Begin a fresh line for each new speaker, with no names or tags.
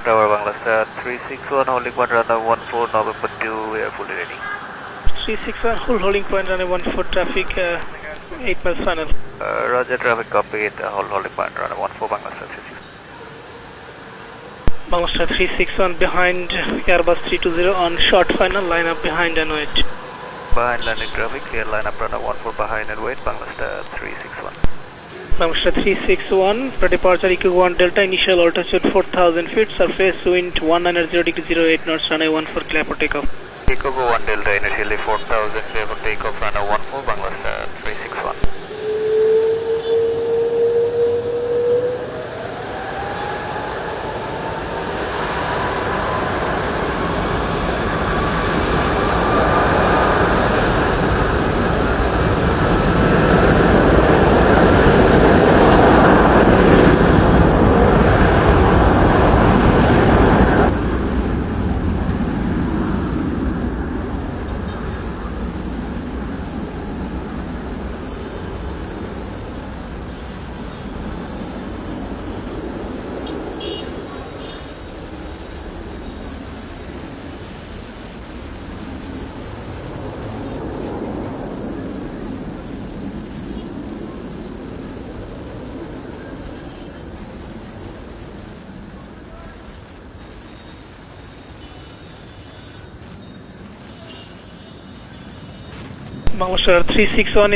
Tower Banglastar 361 holding point runway 14 November 2, we are fully ready.
361 full holding point runway 14 traffic 8 miles final.
Roger, traffic copy, hold holding point runway 14 Banglastar 361.
Banglastar 361 behind Airbus 320 on short final, line up behind and wait.
Behind landing traffic, clear line up runway 14 behind and wait, Banglastar 361.
Banglastar 361 for departure EQ 1 Delta, initial altitude 4000 feet, surface wind 190°08 knots, runway 14 clear for takeoff.
EQ 1 Delta, initially 4000, clear for takeoff, runway 14 Banglastar 361.
Banglastar 361